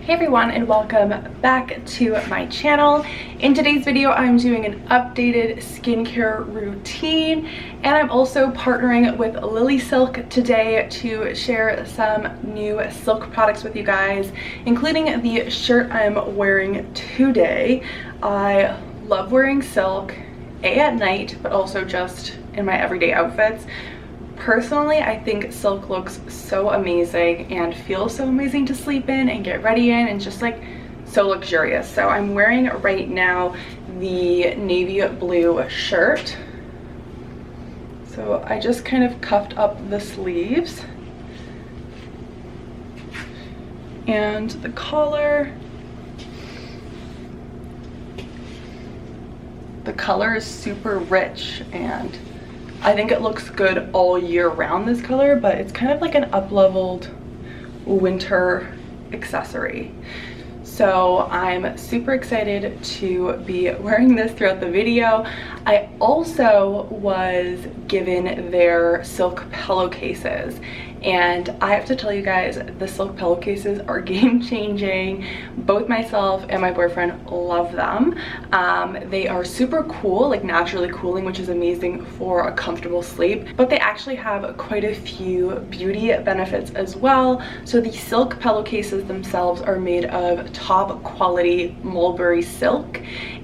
Hey everyone, and welcome back to my channel. In today's video I'm doing an updated skincare routine, and I'm also partnering with LILYSILK today to share some new silk products with you guys, including the shirt I'm wearing today. I love wearing silk, at night, but also just in my everyday outfits. Personally, I think silk looks so amazing and feels so amazing to sleep in and get ready in, and just like so luxurious. So I'm wearing right now the navy blue shirt. So I just kind of cuffed up the sleeves and the collar. The color is super rich and I think it looks good all year round, this color, but it's kind of like an up-leveled winter accessory. So I'm super excited to be wearing this throughout the video. I also was given their silk pillowcases, and I have to tell you guys, the silk pillowcases are game-changing. Both myself and my boyfriend love them. They are super cool, like naturally cooling, which is amazing for a comfortable sleep, but they actually have quite a few beauty benefits as well. So the silk pillowcases themselves are made of top quality mulberry silk,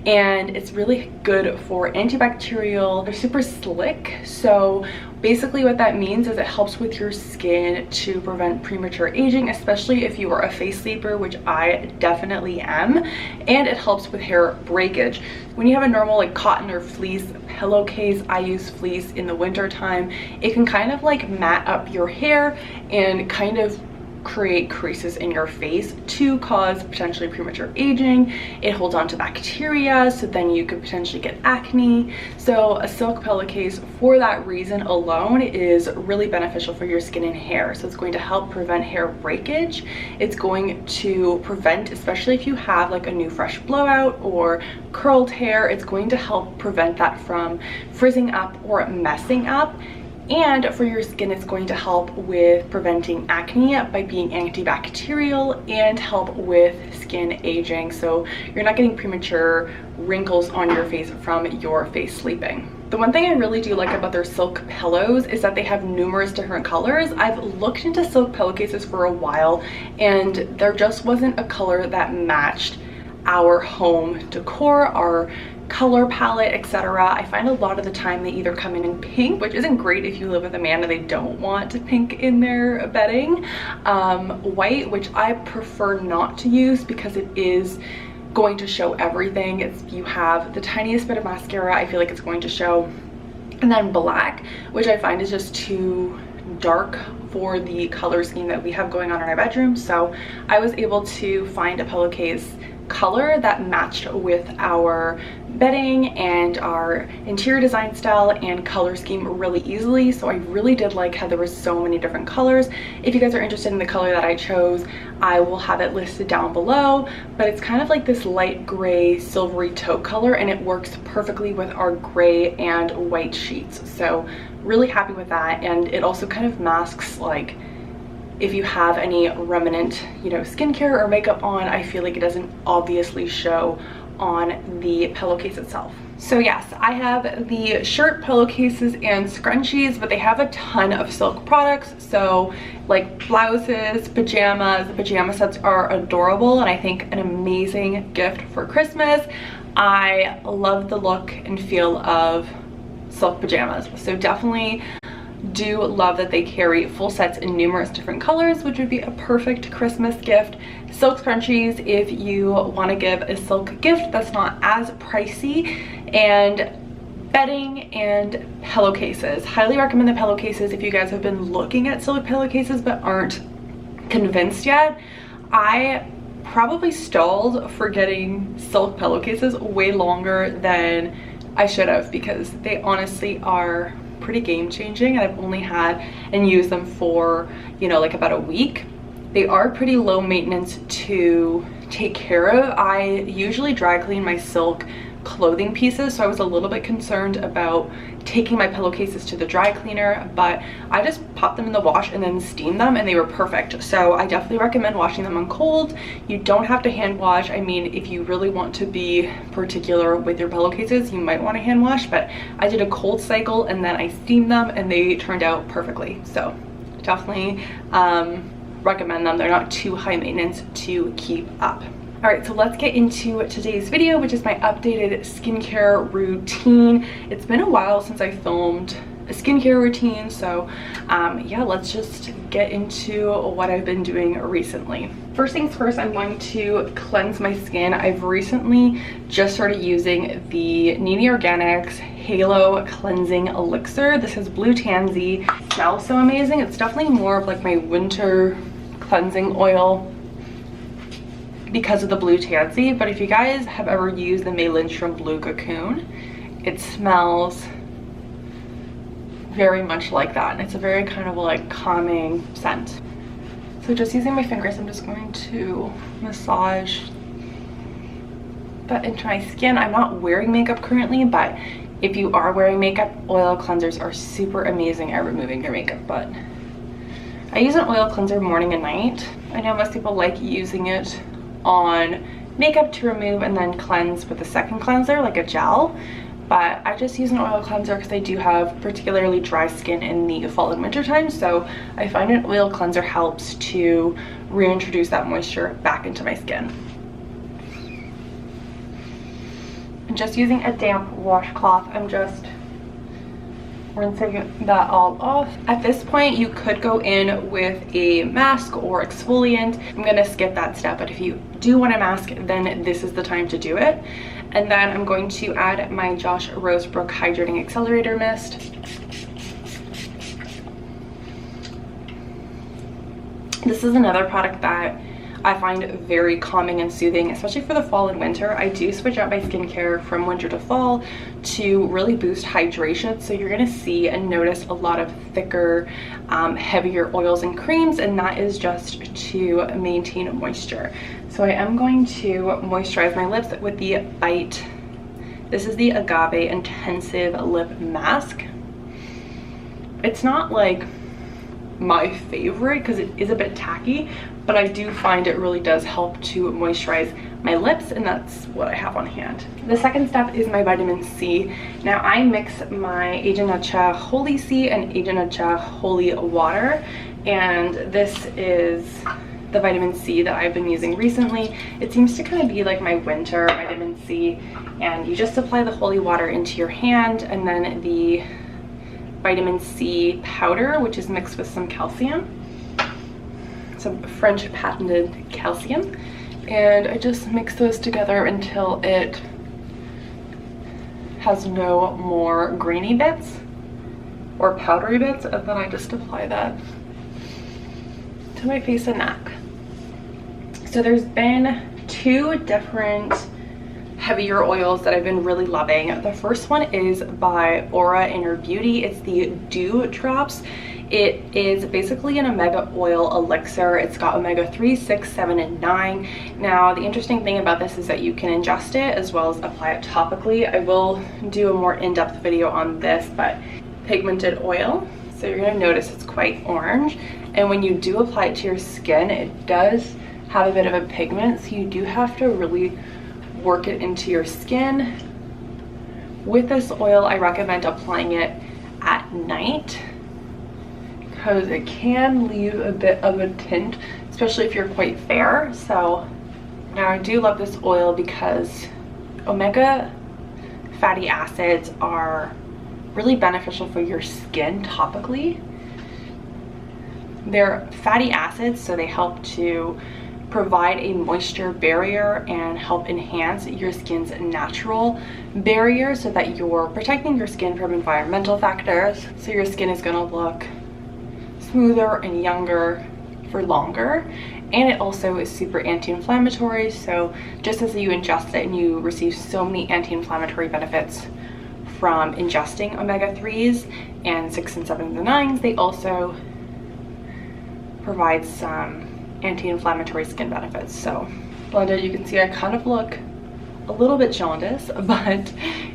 and it's really good for antibacterial. They're super slick, so basically what that means is it helps with your skin to prevent premature aging, especially if you are a face sleeper, which I definitely am, and it helps with hair breakage. When you have a normal like cotton or fleece pillowcase, I use fleece in the winter time, it can kind of like mat up your hair and kind of create creases in your face to cause potentially premature aging. It holds on to bacteria, so then you could potentially get acne. So a silk pillowcase, for that reason alone, is really beneficial for your skin and hair. So it's going to help prevent hair breakage. It's going to prevent, especially if you have like a new fresh blowout or curled hair, it's going to help prevent that from frizzing up or messing up. And for your skin, it's going to help with preventing acne by being antibacterial and help with skin aging, so you're not getting premature wrinkles on your face from your face sleeping. The one thing I really do like about their silk pillows is that they have numerous different colors. I've looked into silk pillowcases for a while, and there just wasn't a color that matched our home decor, our color palette, etc. I find a lot of the time they either come in pink, which isn't great if you live with a man and they don't want pink in their bedding, white, which I prefer not to use because it is going to show everything. If you have the tiniest bit of mascara, I feel like it's going to show, and then black, which I find is just too dark for the color scheme that we have going on in our bedroom. So I was able to find a pillowcase color that matched with our bedding and our interior design style and color scheme really easily. So I really did like how there were so many different colors. If you guys are interested in the color that I chose, I will have it listed down below, but it's kind of like this light gray silvery taupe color, and it works perfectly with our gray and white sheets. So really happy with that, and it also kind of masks like if you have any remnant, you know, skincare or makeup on. I feel like it doesn't obviously show on the pillowcase itself. So yes, I have the shirt pillowcases and scrunchies, but they have a ton of silk products. So like blouses, pajamas. The pajama sets are adorable and I think an amazing gift for Christmas. I love the look and feel of silk pajamas, so definitely do love that they carry full sets in numerous different colors, which would be a perfect Christmas gift. Silk scrunchies, if you want to give a silk gift that's not as pricey. And bedding and pillowcases. Highly recommend the pillowcases if you guys have been looking at silk pillowcases but aren't convinced yet. I probably stalled for getting silk pillowcases way longer than I should have, because they honestly are pretty game-changing, and I've only had and used them for, you know, like about a week. They are pretty low maintenance to take care of. I usually dry clean my silk clothing pieces, so I was a little bit concerned about taking my pillowcases to the dry cleaner, but I just popped them in the wash and then steamed them and they were perfect. So I definitely recommend washing them on cold. You don't have to hand wash. I mean, if you really want to be particular with your pillowcases, you might want to hand wash, but I did a cold cycle and then I steamed them and they turned out perfectly. So definitely recommend them. They're not too high maintenance to keep up. All right, so let's get into today's video, which is my updated skincare routine. It's been a while since I filmed a skincare routine, so yeah, let's just get into what I've been doing recently. First things first, I'm going to cleanse my skin. I've recently just started using the Nini Organics Halo Cleansing Elixir. This is blue tansy. It smells so amazing. It's definitely more of like my winter cleansing oil because of the blue tansy, but if you guys have ever used the May Lindstrom Blue Cocoon, it smells very much like that, and it's a very kind of like calming scent. So just using my fingers, I'm just going to massage that into my skin. I'm not wearing makeup currently, but if you are wearing makeup, oil cleansers are super amazing at removing your makeup, but I use an oil cleanser morning and night. I know most people like using it on makeup to remove and then cleanse with a second cleanser, like a gel, but I just use an oil cleanser because I do have particularly dry skin in the fall and winter time, so I find an oil cleanser helps to reintroduce that moisture back into my skin. And just using a damp washcloth, I'm just rinsing that all off. At this point, you could go in with a mask or exfoliant. I'm gonna skip that step, but if you do want a mask, then this is the time to do it. And then I'm going to add my Josh Rosebrook Hydrating Accelerator Mist. This is another product that I find very calming and soothing, especially for the fall and winter. I do switch out my skincare from winter to fall to really boost hydration. So you're gonna see and notice a lot of thicker, heavier oils and creams, and that is just to maintain moisture. So I am going to moisturize my lips with the Bite. This is the Agave Intensive Lip Mask. It's not like my favorite because it is a bit tacky, but I do find it really does help to moisturize my lips, and that's what I have on hand. The second step is my vitamin C. Now I mix my Agent Nature Holy C and Agent Nature Holy Water, and this is the vitamin C that I've been using recently. It seems to kind of be like my winter vitamin C, and you just apply the holy water into your hand, and then the vitamin C powder, which is mixed with some calcium, some French patented calcium, and I just mix those together until it has no more grainy bits or powdery bits, and then I just apply that to my face and neck. So there's been two different heavier oils that I've been really loving. The first one is by Aura Inner Beauty. It's the Dew Drops. It is basically an omega oil elixir. It's got omega-3, 6, 7, and 9. Now, the interesting thing about this is that you can ingest it as well as apply it topically. I will do a more in-depth video on this, but pigmented oil. So you're gonna notice it's quite orange. And when you do apply it to your skin, it does have a bit of a pigment, so you do have to really work it into your skin. With this oil, I recommend applying it at night because it can leave a bit of a tint, especially if you're quite fair. So now I do love this oil because omega fatty acids are really beneficial for your skin topically. They're fatty acids, so they help to provide a moisture barrier and help enhance your skin's natural barrier so that you're protecting your skin from environmental factors. So your skin is gonna look smoother and younger for longer. And it also is super anti-inflammatory. So just as you ingest it and you receive so many anti-inflammatory benefits from ingesting omega-3s and 6 and 7 and 9s, they also provide some anti-inflammatory skin benefits. So blended, you can see I kind of look a little bit jaundiced, but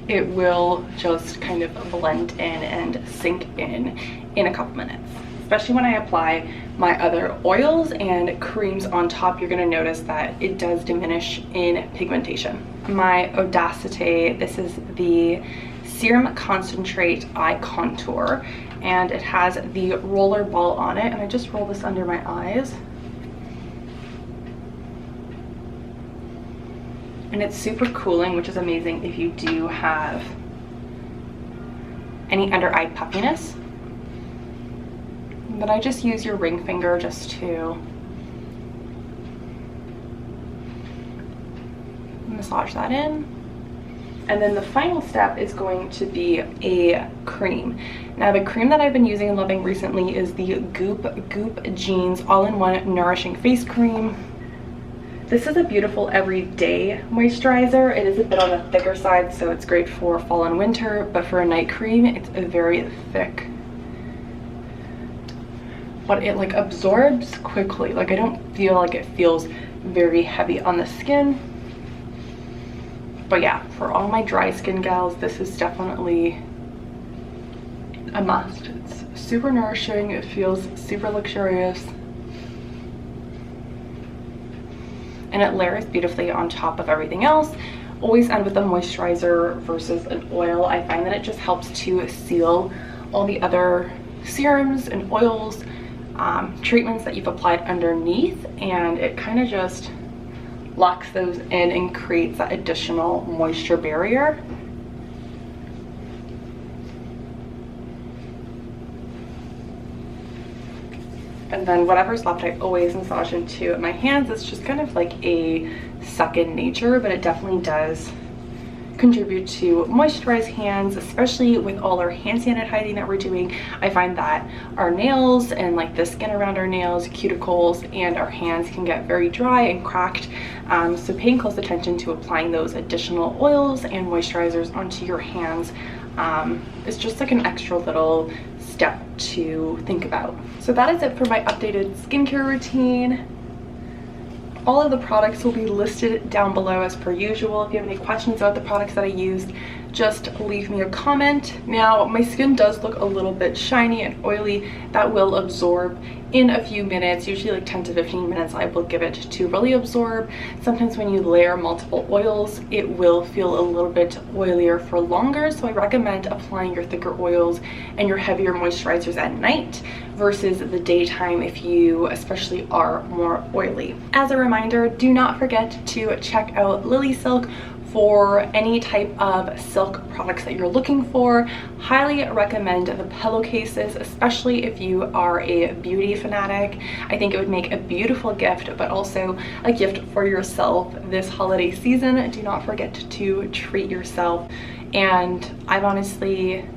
it will just kind of blend in and sink in a couple minutes. Especially when I apply my other oils and creams on top, you're going to notice that it does diminish in pigmentation. My Audacity, this is the Serum Concentrate Eye Contour, and it has the roller ball on it, and I just roll this under my eyes. And it's super cooling, which is amazing if you do have any under eye puffiness. But I just use your ring finger just to massage that in. And then the final step is going to be a cream. Now the cream that I've been using and loving recently is the Goop Jeans All-in-One Nourishing Face Cream. This is a beautiful everyday moisturizer. It is a bit on the thicker side, so it's great for fall and winter, but for a night cream, it's a very thick. But it like absorbs quickly. Like I don't feel like it feels very heavy on the skin. But yeah, for all my dry skin gals, this is definitely a must. It's super nourishing, it feels super luxurious. And it layers beautifully on top of everything else. Always end with a moisturizer versus an oil. I find that it just helps to seal all the other serums and oils, treatments that you've applied underneath, and it kind of just locks those in and creates that additional moisture barrier. And then whatever's left, I always massage into my hands. It's just kind of like a second nature, but it definitely does contribute to moisturized hands, especially with all our hand sanitizing that we're doing. I find that our nails and like the skin around our nails, cuticles, and our hands can get very dry and cracked. So paying close attention to applying those additional oils and moisturizers onto your hands is just like an extra little step to think about. So that is it for my updated skincare routine. All of the products will be listed down below as per usual. If you have any questions about the products that I used, just leave me a comment. Now, my skin does look a little bit shiny and oily. That will absorb in a few minutes, usually like 10 to 15 minutes I will give it to really absorb. Sometimes when you layer multiple oils, it will feel a little bit oilier for longer, so I recommend applying your thicker oils and your heavier moisturizers at night versus the daytime if you especially are more oily. As a reminder, do not forget to check out LILYSILK for any type of silk products that you're looking for. Highly recommend the pillowcases, especially if you are a beauty fanatic. I think it would make a beautiful gift, but also a gift for yourself this holiday season. Do not forget to treat yourself. And I've honestly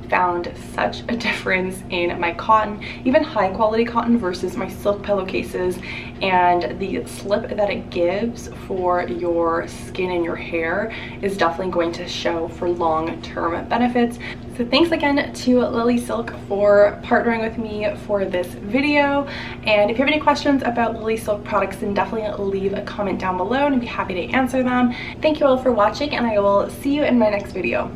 found such a difference in my cotton, even high quality cotton versus my silk pillowcases, and the slip that it gives for your skin and your hair is definitely going to show for long-term benefits. So thanks again to LILYSILK for partnering with me for this video, and if you have any questions about LILYSILK products, then definitely leave a comment down below and I'd be happy to answer them. Thank you all for watching, and I will see you in my next video.